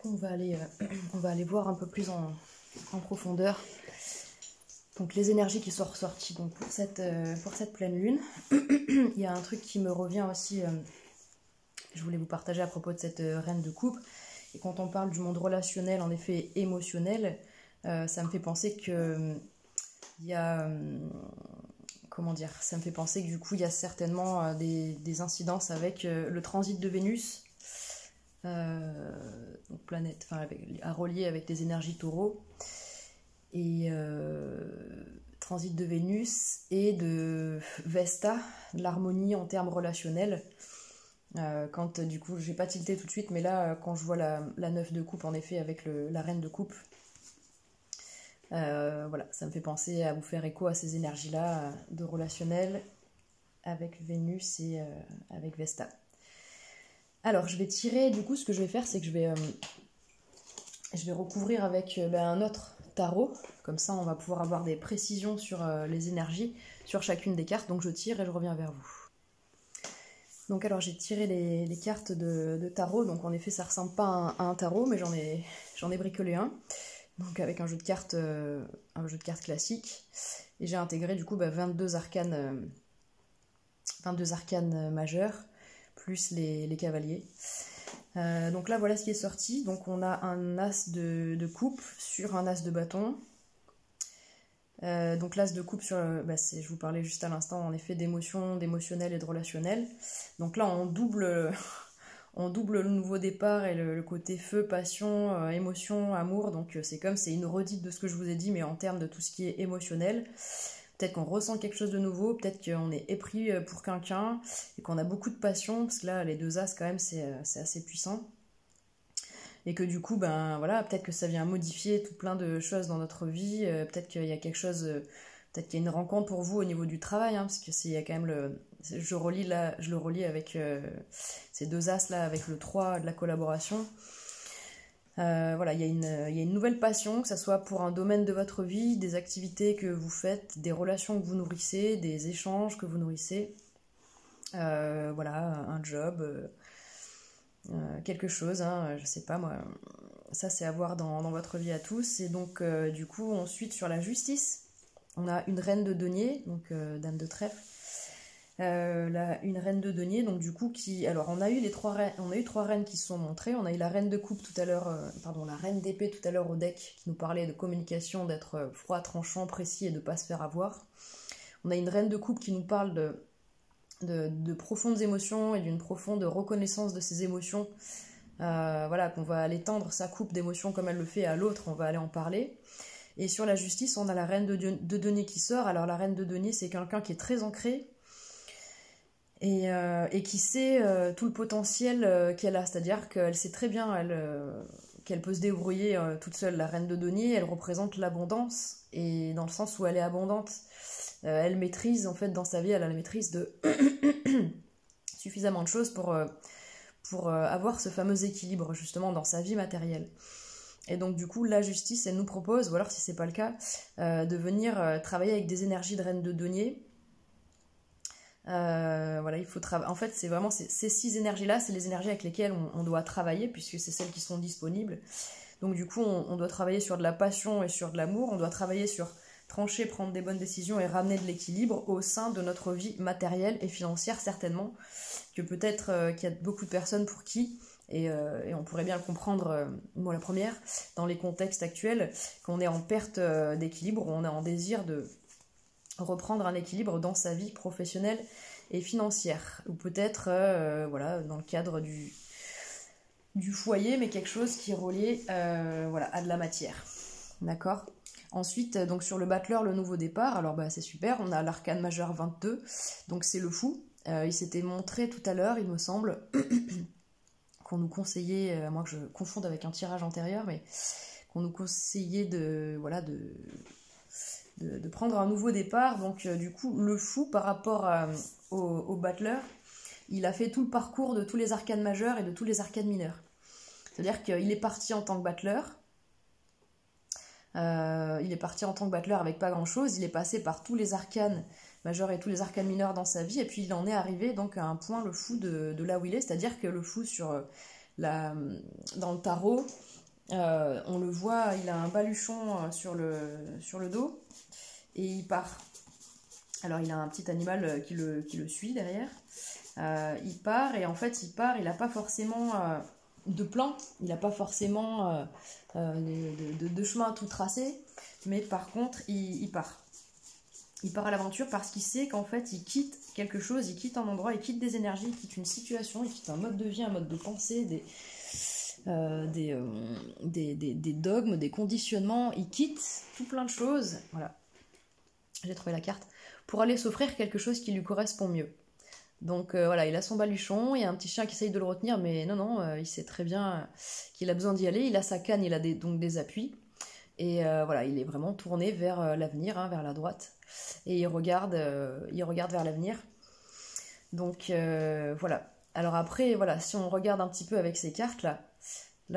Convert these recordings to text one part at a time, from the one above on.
coup, on va aller voir un peu plus en profondeur. Donc les énergies qui sont ressorties donc, pour cette pleine lune. Il y a un truc qui me revient aussi, je voulais vous partager à propos de cette reine de coupe. Et quand on parle du monde relationnel, en effet émotionnel, ça me fait penser que il y a... comment dire, ça me fait penser que du coup il y a certainement des incidences avec le transit de Vénus, donc planète, enfin à relier avec les énergies taureaux, et transit de Vénus et de Vesta, de l'harmonie en termes relationnels. Quand du coup, je vais pas tilter tout de suite, mais là quand je vois la 9 de coupe en effet avec la reine de coupe, voilà, ça me fait penser à vous faire écho à ces énergies-là de relationnel avec Vénus et avec Vesta. Alors, je vais tirer, du coup, ce que je vais faire, c'est que je vais recouvrir avec un autre tarot. Comme ça, on va pouvoir avoir des précisions sur les énergies, sur chacune des cartes. Donc, je tire et je reviens vers vous. Donc, alors, j'ai tiré les cartes de tarot. Donc, en effet, ça ressemble pas à un tarot, mais j'en ai bricolé un. Donc avec un jeu de cartes classique, et j'ai intégré du coup 22 arcanes majeurs, plus les cavaliers. Donc là voilà ce qui est sorti, donc on a un as de coupe sur un as de bâton. Donc l'as de coupe sur, je vous parlais juste à l'instant en effet d'émotion, d'émotionnel et de relationnel. Donc là on double le nouveau départ et le côté feu, passion, émotion, amour. Donc c'est une redite de ce que je vous ai dit, mais en termes de tout ce qui est émotionnel. Peut-être qu'on ressent quelque chose de nouveau, peut-être qu'on est épris pour quelqu'un et qu'on a beaucoup de passion, parce que là les deux as quand même c'est assez puissant. Et que du coup, voilà, peut-être que ça vient modifier tout plein de choses dans notre vie, peut-être qu'il y a quelque chose... peut-être qu'il y a une rencontre pour vous au niveau du travail, parce que il y a quand même je le relie avec ces deux as là, avec le 3 de la collaboration. Voilà, il y a une nouvelle passion, que ce soit pour un domaine de votre vie, des activités que vous faites, des relations que vous nourrissez, des échanges que vous nourrissez. Voilà, un job, quelque chose, je sais pas moi. Ça c'est à voir dans votre vie à tous. Et donc du coup ensuite sur la justice, on a une reine de denier, donc dame de trèfle. Une reine de denier, donc du coup qui... Alors on a eu trois reines qui se sont montrées. On a eu la reine de coupe tout à l'heure, la reine d'épée tout à l'heure au deck, qui nous parlait de communication, d'être froid, tranchant, précis et de pas se faire avoir. On a une reine de coupe qui nous parle de profondes émotions et d'une profonde reconnaissance de ses émotions. Voilà, qu'on va aller tendre sa coupe d'émotions comme elle le fait à l'autre, on va aller en parler. Et sur la justice, on a la reine de denier qui sort. Alors la reine de denier, c'est quelqu'un qui est très ancré et qui sait tout le potentiel qu'elle a. C'est-à-dire qu'elle sait très bien qu'elle peut se débrouiller toute seule. La reine de denier, elle représente l'abondance, et dans le sens où elle est abondante, elle maîtrise, en fait, dans sa vie, elle a la maîtrise de suffisamment de choses pour avoir ce fameux équilibre, justement, dans sa vie matérielle. Et donc du coup la justice elle nous propose, ou alors si c'est pas le cas, de venir travailler avec des énergies de reine de denier. Voilà, il faut en fait c'est vraiment ces 6 énergies là, c'est les énergies avec lesquelles on doit travailler, puisque c'est celles qui sont disponibles. Donc du coup on doit travailler sur de la passion et sur de l'amour, on doit travailler sur trancher, prendre des bonnes décisions et ramener de l'équilibre au sein de notre vie matérielle et financière, certainement, que peut-être qu'il y a beaucoup de personnes pour qui, et on pourrait bien le comprendre, moi la première, dans les contextes actuels, qu'on est en perte d'équilibre, on est en désir de reprendre un équilibre dans sa vie professionnelle et financière, ou peut-être voilà, dans le cadre du foyer, mais quelque chose qui est relié voilà, à de la matière. D'accord ? Ensuite, donc sur le battleur, le nouveau départ, alors c'est super, on a l'arcane majeur 22, donc c'est le fou. Il s'était montré tout à l'heure, il me semble, qu'on nous conseillait, moi que je confonde avec un tirage antérieur, mais qu'on nous conseillait de prendre un nouveau départ. Donc du coup, le fou par rapport au battleur, il a fait tout le parcours de tous les arcanes majeurs et de tous les arcanes mineurs. C'est-à-dire qu'il est parti en tant que battleur, avec pas grand-chose, il est passé par tous les arcanes majeurs et tous les arcanes mineurs dans sa vie, et puis il en est arrivé donc à un point, le fou, de là où il est, c'est-à-dire que le fou sur dans le tarot, on le voit, il a un baluchon sur le dos et il part. Alors il a un petit animal qui le suit derrière. Il part et en fait il part, il n'a pas forcément de plan, il n'a pas forcément de chemin tout tracé, mais par contre il part. Il part à l'aventure parce qu'il sait qu'en fait il quitte quelque chose, il quitte un endroit, il quitte des énergies, il quitte une situation, il quitte un mode de vie, un mode de pensée, des dogmes, des conditionnements, il quitte tout plein de choses, voilà, j'ai trouvé la carte, pour aller s'offrir quelque chose qui lui correspond mieux. Donc voilà, il a son baluchon, il y a un petit chien qui essaye de le retenir, mais non, il sait très bien qu'il a besoin d'y aller, il a sa canne, il a donc des appuis, et voilà, il est vraiment tourné vers l'avenir, hein, vers la droite, et il regarde vers l'avenir. Donc voilà. Alors après, voilà, si on regarde un petit peu avec ces cartes là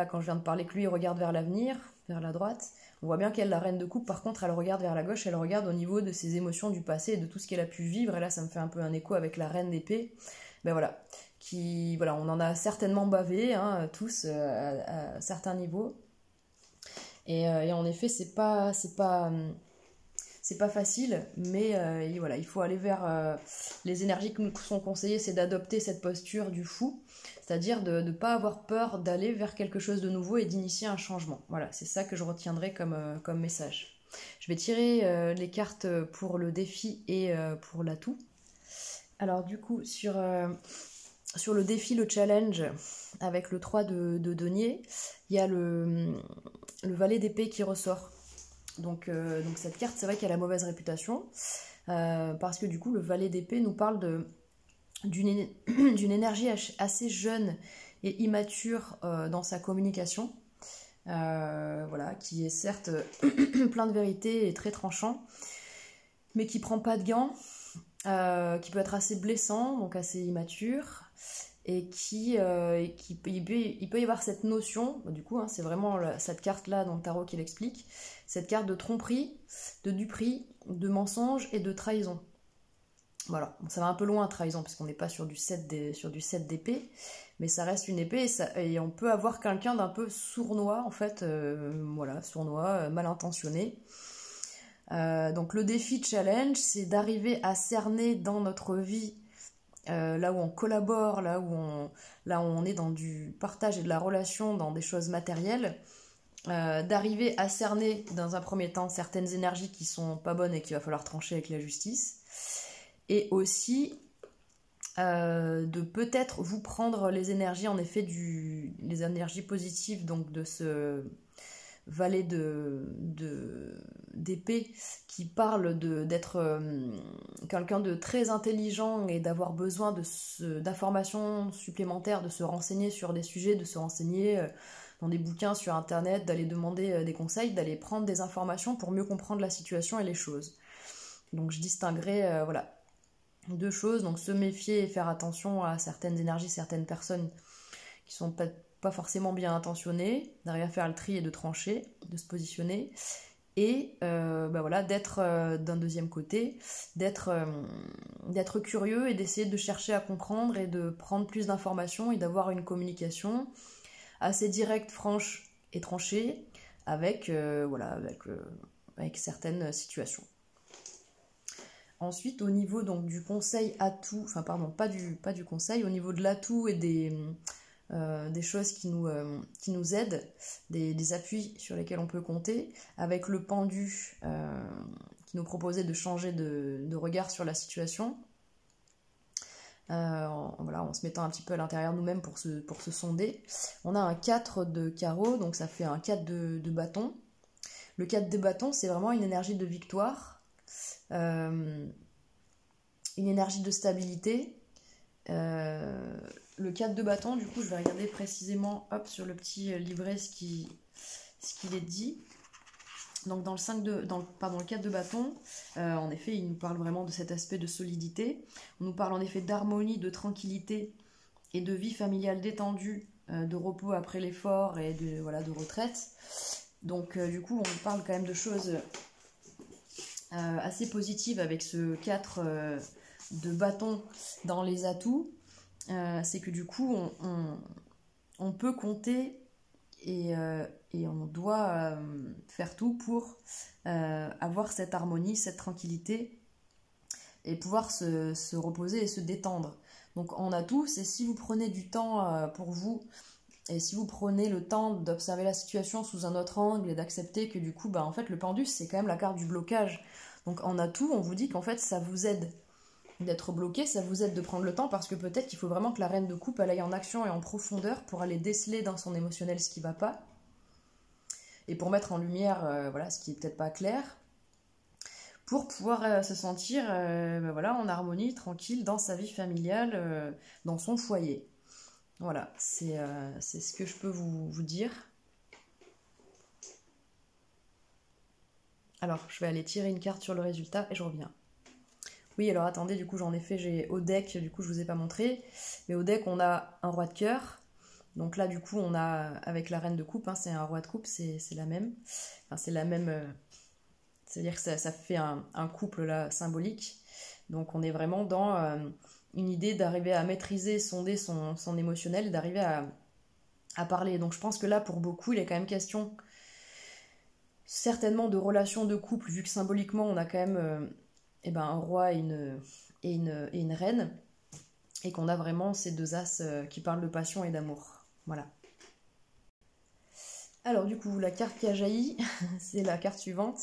quand je viens de parler que lui il regarde vers l'avenir, vers la droite, on voit bien qu'elle, la reine de coupe, par contre, elle regarde vers la gauche, elle regarde au niveau de ses émotions du passé et de tout ce qu'elle a pu vivre, et là ça me fait un peu un écho avec la reine d'épée, ben voilà, voilà, on en a certainement bavé, hein, tous, à certains niveaux, et en effet, c'est pas facile, mais voilà, il faut aller vers les énergies qui nous sont conseillées, c'est d'adopter cette posture du fou, c'est-à-dire de ne pas avoir peur d'aller vers quelque chose de nouveau et d'initier un changement. Voilà, c'est ça que je retiendrai comme message. Je vais tirer les cartes pour le défi et pour l'atout. Alors du coup, sur le défi, le challenge, avec le 3 de denier, il y a le valet d'épée qui ressort. Donc cette carte, c'est vrai qu'elle a mauvaise réputation, parce que du coup, le valet d'épée nous parle d'une énergie assez jeune et immature dans sa communication, voilà, qui est certes plein de vérité et très tranchant, mais qui prend pas de gants, qui peut être assez blessant, donc assez immature, et il peut y avoir cette notion, du coup, hein, c'est vraiment cette carte-là dans le tarot qui l'explique, cette carte de tromperie, de duperie, de mensonge et de trahison. Voilà, bon, ça va un peu loin, trahison, parce qu'on n'est pas sur du 7 d'épée, mais ça reste une épée, et on peut avoir quelqu'un d'un peu sournois, en fait, voilà, sournois, mal intentionné. Donc le défi challenge, c'est d'arriver à cerner dans notre vie, là où on collabore, là où on est dans du partage et de la relation, dans des choses matérielles, d'arriver à cerner dans un premier temps certaines énergies qui sont pas bonnes et qu'il va falloir trancher avec la justice, et aussi de peut-être vous prendre les énergies, en effet, les énergies positives, donc de ce valet d'épée qui parle d'être quelqu'un de très intelligent et d'avoir besoin d'informations supplémentaires, de se renseigner sur des sujets, de se renseigner dans des bouquins sur internet, d'aller demander des conseils, d'aller prendre des informations pour mieux comprendre la situation et les choses. Donc je distinguerai voilà, deux choses, donc se méfier et faire attention à certaines énergies, certaines personnes qui sont pas forcément bien intentionnées, d'arriver à faire le tri et de trancher, de se positionner, et voilà, d'être d'un deuxième côté, d'être curieux et d'essayer de chercher à comprendre et de prendre plus d'informations et d'avoir une communication assez directe, franche et tranchée avec certaines situations. Ensuite, au niveau donc du conseil atout, enfin pardon, pas du conseil, au niveau de l'atout et des choses qui nous aident, des appuis sur lesquels on peut compter, avec le pendu qui nous proposait de changer de regard sur la situation, voilà, en se mettant un petit peu à l'intérieur nous-mêmes pour se sonder. On a un 4 de carreau, donc ça fait un 4 de bâton. Le 4 de bâton, c'est vraiment une énergie de victoire, une énergie de stabilité. Le 4 de bâton, du coup, je vais regarder précisément sur le petit livret ce qu'il est dit. Donc dans le 4 de bâton, en effet, il nous parle vraiment de cet aspect de solidité. On nous parle en effet d'harmonie, de tranquillité et de vie familiale détendue, de repos après l'effort et de retraite. Donc du coup, on parle quand même de choses assez positives avec ce 4 de bâton dans les atouts. C'est que du coup, on peut compter et on doit faire tout pour avoir cette harmonie, cette tranquillité et pouvoir se reposer et se détendre. Donc on a tous, et si vous prenez du temps pour vous, et si vous prenez le temps d'observer la situation sous un autre angle et d'accepter que du coup, bah, en fait, le pendus, c'est quand même la carte du blocage. Donc on a tout, on vous dit qu'en fait, ça vous aide d'être bloqué, ça vous aide de prendre le temps parce que peut-être qu'il faut vraiment que la reine de coupe elle aille en action et en profondeur pour aller déceler dans son émotionnel ce qui va pas et pour mettre en lumière voilà, ce qui est peut-être pas clair pour pouvoir se sentir ben voilà, en harmonie, tranquille dans sa vie familiale, dans son foyer. Voilà, c'est ce que je peux vous dire. Alors, je vais aller tirer une carte sur le résultat et je reviens. Oui, alors attendez, du coup j'en ai fait, j'ai au deck, du coup je vous ai pas montré, mais au deck on a un roi de cœur, donc là du coup on a, avec la reine de coupe, hein, c'est un roi de coupe, c'est la même, enfin c'est la même, c'est-à-dire que ça fait un couple là symbolique, donc on est vraiment dans une idée d'arriver à maîtriser, sonder son émotionnel, d'arriver à parler, donc je pense que là pour beaucoup il est quand même question certainement de relations de couple, vu que symboliquement on a quand même un roi et une reine, et qu'on a vraiment ces deux as qui parlent de passion et d'amour. Voilà. Alors du coup, la carte qui a jailli, c'est la carte suivante.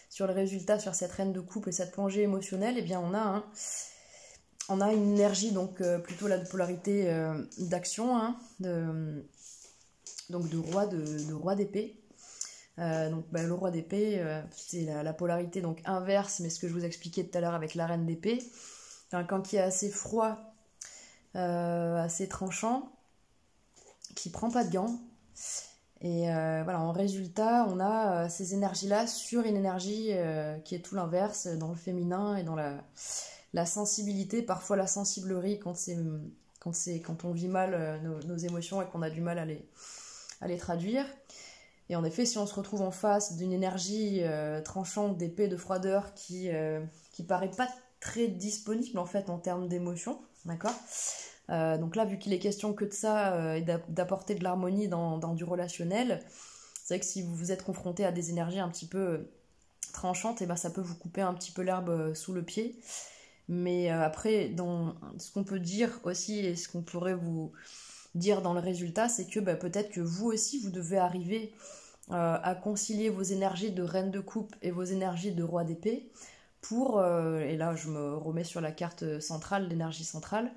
Sur le résultat, sur cette reine de coupe et cette plongée émotionnelle, eh bien on a une énergie, donc plutôt la polarité d'action, hein, donc de roi d'épée. Donc le roi d'épée, c'est la polarité donc inverse, mais ce que je vous expliquais tout à l'heure avec la reine d'épée. Un camp qui est assez froid, assez tranchant, qui prend pas de gants. Et voilà, en résultat, on a ces énergies-là sur une énergie qui est tout l'inverse, dans le féminin et dans la sensibilité, parfois la sensiblerie quand on vit mal nos émotions et qu'on a du mal à les traduire. Et en effet, si on se retrouve en face d'une énergie tranchante, d'épée, de froideur qui paraît pas très disponible en fait en termes d'émotion, d'accord, donc là, vu qu'il est question que de ça et d'apporter de l'harmonie dans du relationnel, c'est vrai que si vous vous êtes confronté à des énergies un petit peu tranchantes, et ben ça peut vous couper un petit peu l'herbe sous le pied. Mais après, dans ce qu'on peut dire aussi et ce qu'on pourrait vous dire dans le résultat, c'est que peut-être que vous aussi, vous devez arriver à concilier vos énergies de reine de coupe et vos énergies de roi d'épée pour, et là je me remets sur la carte centrale, l'énergie centrale,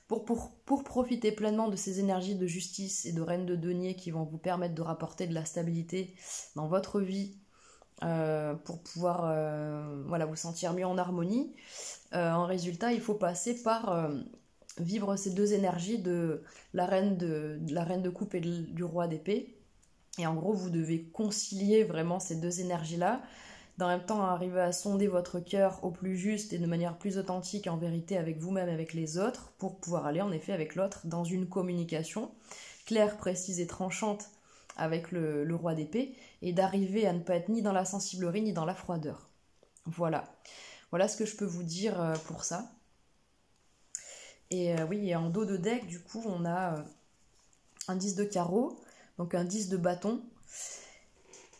pour profiter pleinement de ces énergies de justice et de reine de denier qui vont vous permettre de rapporter de la stabilité dans votre vie pour pouvoir voilà, vous sentir mieux en harmonie. En résultat, il faut passer par vivre ces deux énergies de la reine de coupe et du roi d'épée. Et en gros, vous devez concilier vraiment ces deux énergies-là, dans le même temps arriver à sonder votre cœur au plus juste et de manière plus authentique en vérité avec vous-même, avec les autres, pour pouvoir aller en effet avec l'autre dans une communication claire, précise et tranchante avec le roi d'épée, et d'arriver à ne pas être ni dans la sensiblerie ni dans la froideur. Voilà. Voilà ce que je peux vous dire pour ça. Et oui, et en dos de deck, du coup, on a un 10 de carreau, donc un 10 de bâton.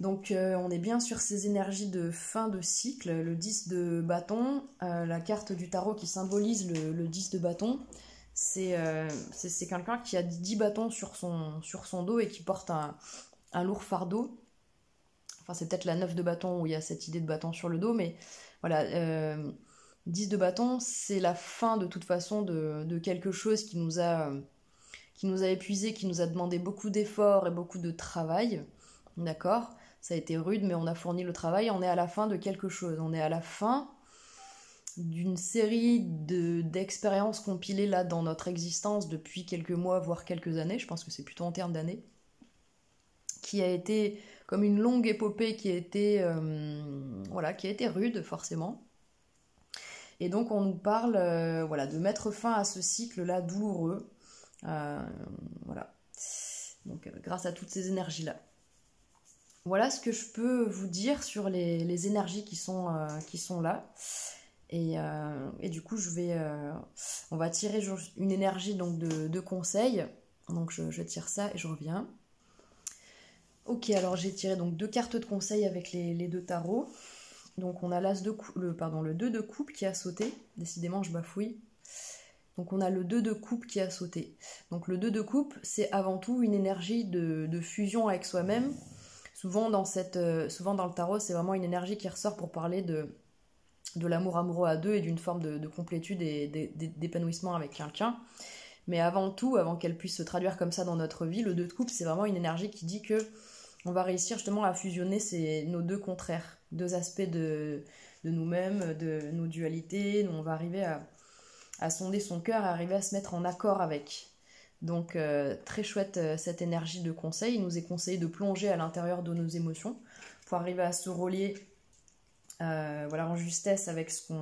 Donc on est bien sur ces énergies de fin de cycle, le 10 de bâton, la carte du tarot qui symbolise le 10 de bâton, c'est quelqu'un qui a 10 bâtons sur son dos et qui porte un lourd fardeau. Enfin c'est peut-être la 9 de bâton où il y a cette idée de bâton sur le dos, mais voilà, 10 de bâton c'est la fin de toute façon de quelque chose qui nous a épuisé, qui nous a demandé beaucoup d'efforts et beaucoup de travail, d'accord ? Ça a été rude, mais on a fourni le travail, on est à la fin de quelque chose. On est à la fin d'une série d'expériences compilées là dans notre existence depuis quelques mois, voire quelques années, je pense que c'est plutôt en termes d'années, qui a été comme une longue épopée qui a été rude forcément. Et donc on nous parle voilà, de mettre fin à ce cycle-là douloureux. Voilà. Donc grâce à toutes ces énergies-là. Voilà ce que je peux vous dire sur les énergies qui sont là. Et du coup, on va tirer une énergie donc de conseil Donc je tire ça et je reviens. Ok, alors j'ai tiré donc 2 cartes de conseil avec les 2 tarots. Donc on a le 2 de coupe qui a sauté. Décidément, je bafouille. Donc on a le 2 de coupe qui a sauté. Donc le 2 de coupe, c'est avant tout une énergie de fusion avec soi-même. Souvent dans le tarot, c'est vraiment une énergie qui ressort pour parler de l'amour amoureux à deux et d'une forme de complétude et d'épanouissement avec quelqu'un. Mais avant tout, avant qu'elle puisse se traduire comme ça dans notre vie, le 2 de coupe, c'est vraiment une énergie qui dit que on va réussir justement à fusionner nos 2 contraires, 2 aspects de nous-mêmes, de nos dualités. On va arriver à sonder son cœur, à arriver à se mettre en accord avec. Donc très chouette cette énergie de conseil. Il nous est conseillé de plonger à l'intérieur de nos émotions pour arriver à se relier en justesse avec ce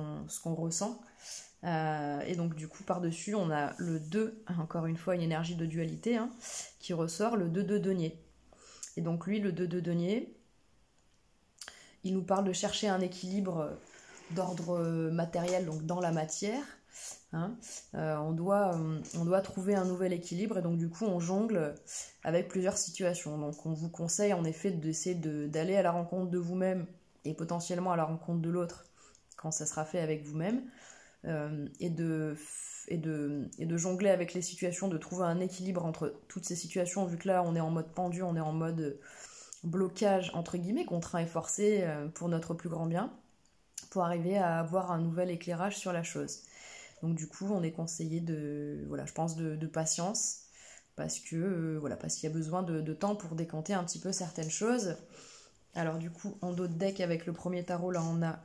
qu'on ressent. Et donc du coup par-dessus on a le 2, encore une fois une énergie de dualité qui ressort, le 2 de denier. Et donc lui, le 2 de denier, il nous parle de chercher un équilibre d'ordre matériel, donc dans la matière. On doit trouver un nouvel équilibre et donc du coup on jongle avec plusieurs situations. Donc on vous conseille en effet d'essayer d'aller à la rencontre de vous-même et potentiellement à la rencontre de l'autre quand ça sera fait avec vous-même et de jongler avec les situations, de trouver un équilibre entre toutes ces situations, vu que là on est en mode pendu, on est en mode blocage entre guillemets, contraint et forcé pour notre plus grand bien, pour arriver à avoir un nouvel éclairage sur la chose. Donc du coup on est conseillé je pense de patience, parce qu'il y a besoin de temps pour décanter un petit peu certaines choses. Alors du coup en dos de deck avec le premier tarot, là on a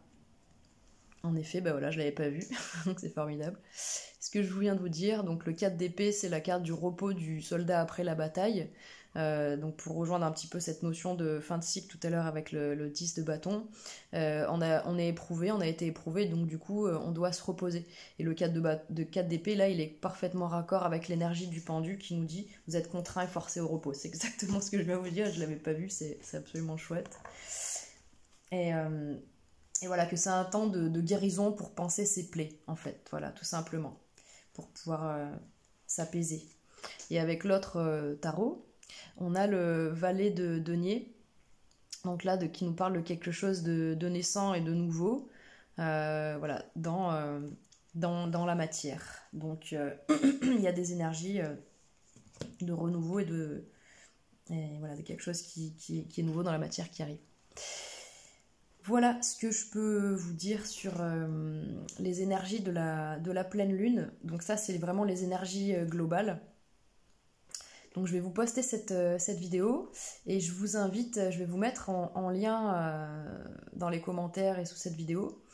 en effet, je l'avais pas vu, donc c'est formidable. Ce que je viens de vous dire, donc le 4 d'épée, c'est la carte du repos du soldat après la bataille. Donc pour rejoindre un petit peu cette notion de fin de cycle tout à l'heure avec le 10 de bâton, on a été éprouvé, donc du coup on doit se reposer. Et le 4 d'épée, là, il est parfaitement raccord avec l'énergie du pendu qui nous dit vous êtes contraint et forcé au repos. C'est exactement ce que je viens de vous dire, je l'avais pas vu, c'est absolument chouette. Et voilà, que c'est un temps de guérison pour panser ses plaies, en fait, voilà, tout simplement, pour pouvoir s'apaiser. Et avec l'autre tarot, on a le valet de denier, donc là, qui nous parle de quelque chose de naissant et de nouveau, dans la matière. Donc, il y a des énergies de renouveau et de quelque chose qui est nouveau dans la matière qui arrive. Voilà ce que je peux vous dire sur les énergies de la pleine lune. Donc ça, c'est vraiment les énergies globales. Donc je vais vous poster cette vidéo et je vous invite, je vais vous mettre en lien dans les commentaires et sous cette vidéo.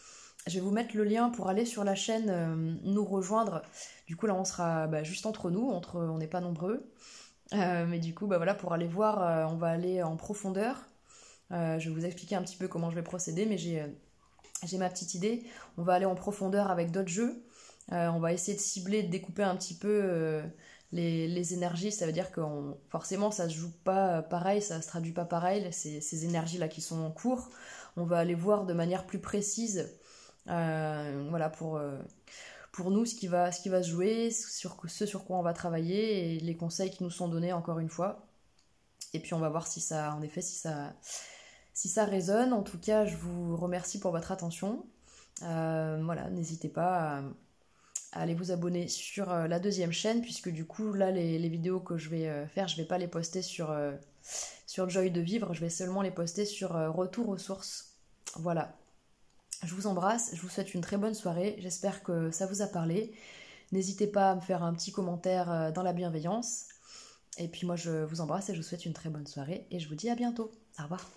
Je vais vous mettre le lien pour aller sur la chaîne, nous rejoindre. Du coup là on sera juste entre nous, on n'est pas nombreux. Mais du coup pour aller voir, on va aller en profondeur. Je vais vous expliquer un petit peu comment je vais procéder, mais j'ai ma petite idée. On va aller en profondeur avec d'autres jeux. On va essayer de cibler, de découper un petit peu les énergies. Ça veut dire que forcément ça se joue pas pareil, ça se traduit pas pareil, ces énergies-là qui sont en cours. On va aller voir de manière plus précise pour nous ce qui va se jouer, ce sur quoi on va travailler et les conseils qui nous sont donnés encore une fois. Et puis on va voir si ça résonne. En tout cas, je vous remercie pour votre attention. N'hésitez pas à aller vous abonner sur la deuxième chaîne, puisque du coup, là, les vidéos que je vais faire, je ne vais pas les poster sur Joy de Vivre, je vais seulement les poster sur Retour aux sources. Voilà. Je vous embrasse, je vous souhaite une très bonne soirée. J'espère que ça vous a parlé. N'hésitez pas à me faire un petit commentaire dans la bienveillance. Et puis moi, je vous embrasse et je vous souhaite une très bonne soirée. Et je vous dis à bientôt. Au revoir.